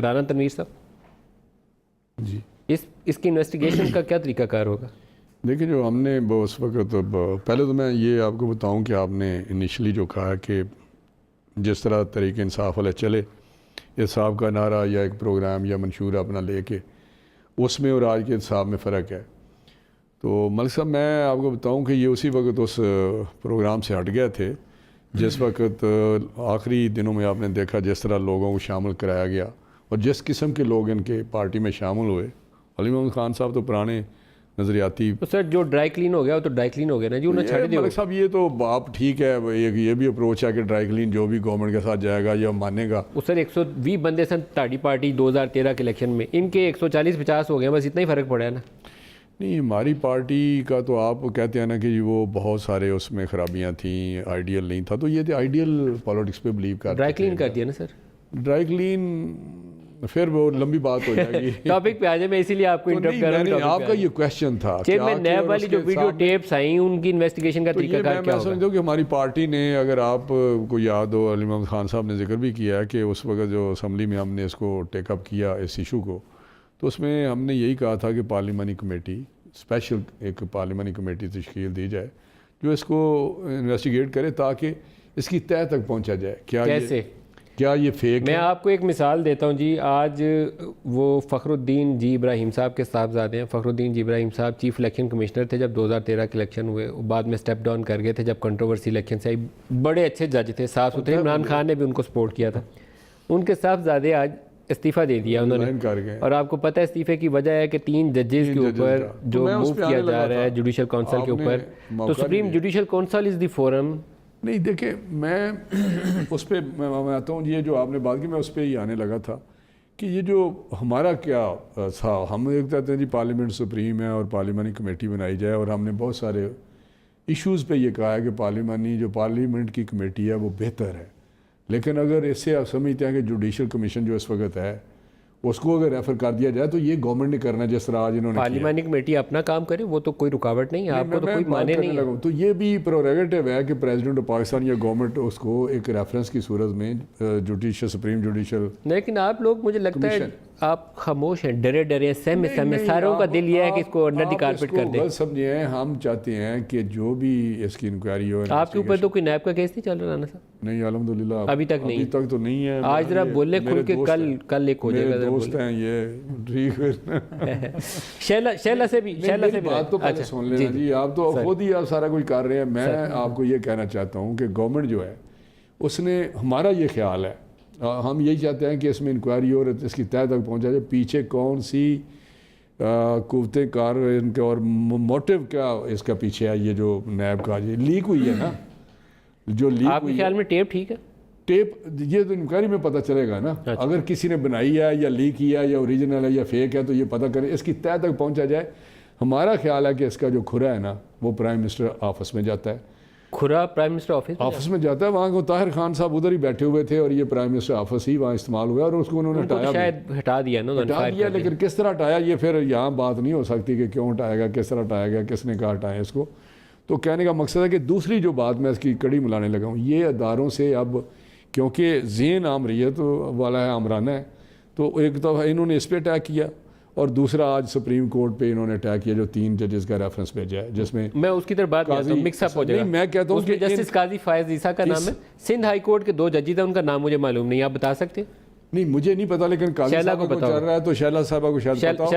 رانا تنویر صاحب جی اس کی انویسٹیگیشن کا کیا طریقہ کار ہوگا؟ دیکھیں جو ہم نے اس وقت پہلے تو میں یہ آپ کو بتاؤں کہ آپ نے انیشلی جو کہا کہ جس طرح تحریک انصاف والے چلے انصاف کا نعرہ یا ایک پروگرام یا منشور اپنا لے کے اس میں اور آج کے انصاف میں فرق ہے. تو ملک صاحب میں آپ کو بتاؤں کہ یہ اسی وقت اس پروگرام سے ہٹ گئے تھے جس وقت آخری دنوں میں آپ نے دیکھا جس طرح لوگوں کو شامل کرایا گیا اور جس قسم کے لوگ ان کے پارٹی میں شامل ہوئے. علی محمد خان صاحب تو پرانے نظریاتی تو سر جو ڈرائی کلین ہو گیا وہ تو ڈرائی کلین ہو گیا نا جی، انہیں چھڑ دیا. ملک صاحب یہ تو آپ ٹھیک ہے، یہ بھی اپروچ ہے کہ ڈرائی کلین جو بھی گورنمنٹ کے ساتھ جائے گا یا مانے گا. وہ سر 120 بندے سن تاڑی پارٹی 2013 کے الیکشن میں، ان کے 140-50 ہو گئے، بس اتنا ہی فرق پڑا ہے نا. نہیں ہماری پارٹی کا تو آپ کہتے ہیں نا کہ وہ بہت سارے اس میں خرابیاں تھیں، آئیڈیل نہیں تھا، تو یہ تھے آئیڈیل پالیٹکس پہ بلیو کرتے. ڈرائی کلین کر دیا نا سر. ڈرائی کلین پھر وہ لمبی بات ہو جائے گی. ٹاپک پہ آ جائے، میں اسی لیے آپ کو انٹرپٹ کر رہا ہوں. آپ کا یہ کویشچن تھا کہ میں نیب والی جو ویڈیو ٹیپس آئیں ان کی انویسٹیگیشن کا طریقہ کار کیا میں سمجھتا ہوں کہ ہماری پارٹی نے، اگر آپ کو یاد ہو علی محمد خان صاحب نے ذکر بھی کیا ہے کہ اس وقت جو اسمبلی میں ہم نے اس کو ٹیک اپ کیا اس ایشو کو، تو اس میں ہم نے یہی کہا تھا کہ پارلیمانی کمیٹی اسپیشل ایک پارلیمانی کمیٹی تشکیل دی جائے جو اس کو انویسٹیگیٹ کرے تاکہ اس کی تہہ تک پہنچا جائے. کیا یہ فیک میں آپ کو ایک مثال دیتا ہوں جی. آج وہ فخر الدین جی ابراہیم صاحب کے صاحبزادے ہیں. فخر الدین جی ابراہیم صاحب چیف الیکشن کمشنر تھے جب 2013 کے الیکشن ہوئے، بعد میں سٹیپ ڈاؤن کر گئے تھے جب کنٹروورسی الیکشن سے آئی. بڑے اچھے جج تھے، صاف ستھرے. عمران خان نے بھی ان کو سپورٹ کیا تھا. ان کے صاحبزادے آج استعفیٰ دے دیا انہوں نے، اور آپ کو پتہ ہے استعفے کی وجہ ہے کہ 3 ججز کے اوپر جو موو کیا جا رہا ہے جوڈیشل کونسل کے اوپر. تو سپریم جوڈیشل کونسل از دی فورم. نہیں دیکھیں میں اس پہ میں آتا ہوں، یہ جو آپ نے بات کی میں اس پہ ہی آنے لگا تھا کہ یہ جو ہمارا کیا تھا. ہم ایک کہتے ہیں جی پارلیمنٹ سپریم ہے اور پارلیمانی کمیٹی بنائی جائے، اور ہم نے بہت سارے ایشوز پہ یہ کہا ہے کہ پارلیمنٹ کی کمیٹی ہے وہ بہتر ہے. لیکن اگر اس سے آپ سمجھتے ہیں کہ جوڈیشل کمیشن جو اس وقت ہے اس کو اگر ریفر کر دیا جائے تو یہ گورنمنٹ نے کرنا ہے جس طرح آج انہوں نے پارلیمانی کمیٹی اپنا کام کرے، وہ تو کوئی رکاوٹ نہیں ہے، آپ کو تو کوئی مانے نہیں ہے. تو یہ بھی پروریگیٹو ہے کہ پریزیڈنٹ آف پاکستان یا گورنمنٹ اس کو ایک ریفرنس کی صورت میں جوڈیشل سپریم جوڈیشل. لیکن آپ لوگ مجھے لگتا ہے آپ خاموش ہیں، ڈرے سہمے ساروں کا دل یہ ہے کہ اس کو انڈر دی کارپیٹ کر دیں. بس سمجھیں ہم چاہتے ہیں کہ جو بھی اس کی انکوائری ہو. آپ کے اوپر تو کوئی نیب کا کیس نہیں چل رہا نا صاحب؟ نہیں الحمدللہ ابھی تک نہیں. ابھی تک تو نہیں ہے. آج ذرا بولے کھل کے، کل ایک ہو جائے گا. دوست ہیں یہ ٹھیک ہے. شیلا سے بھی بات تو پہلے سن لینا جی. آپ تو خود ہی آپ سارا کچھ کر رہے ہیں. میں آپ کو یہ کہنا چاہتا ہوں کہ گورنمنٹ جو ہے اس نے، ہمارا یہ خیال ہے، ہم یہی چاہتے ہیں کہ اس میں انکوائری اور اس کی تہہ تک پہنچا جائے. پیچھے کون سی قوتیں کار ان کے اور موٹیو کیا اس کا پیچھے ہے. یہ جو نیب کا یہ لیک ہوئی ہے نا، جو لیک آپ کے خیال میں ٹیپ ٹھیک ہے؟ ٹیپ یہ تو انکوائری میں پتہ چلے گا نا. اگر کسی نے بنائی ہے یا لیک کیا ہے یا اوریجنل ہے یا فیک ہے تو یہ پتہ کریں، اس کی تہہ تک پہنچا جائے. ہمارا خیال ہے کہ اس کا جو کھرا ہے نا وہ پرائم منسٹر آفس میں جاتا ہے. کھرا پرائم منسٹر آفس میں جاتا ہے. وہاں کو طاہر خان صاحب ادھر ہی بیٹھے ہوئے تھے اور یہ پرائم منسٹر آفس ہی وہاں استعمال ہوا اور اس کو انہوں نے ہٹا دیا. لیکن کس طرح ہٹایا یہ پھر یہاں بات نہیں ہو سکتی کہ کیوں ہٹایا گیا، کس طرح ہٹایا گیا، کس نے کہا ہٹایا اس کو. تو کہنے کا مقصد ہے کہ دوسری جو بات میں اس کی کڑی ملانے لگا ہوں، یہ اداروں سے اب کیونکہ ذہن آمریت والا ہے، آمرانہ ہے، تو ایک دفعہ انہوں نے اس پہ اٹیک کیا اور دوسرا آج سپریم کورٹ پہ انہوں نے اٹیک کیا جو 3 ججز کا ریفرنس بھیجا ہے جس میں میں اس کی طرف بات کرتا ہوں. مکس اپ ہو جائے گا. میں کہتا ہوں کہ جسٹس قاضی فائز عیسیٰ کا نام ہے. سندھ ہائی کورٹ کے 2 ججز ہیں، ان کا نام مجھے معلوم نہیں، آپ بتا سکتے ہیں؟ نہیں مجھے نہیں پتا، لیکن قاضی صاحب کو چل رہا ہے تو شیلا صاحبہ کو شاید پتا ہو.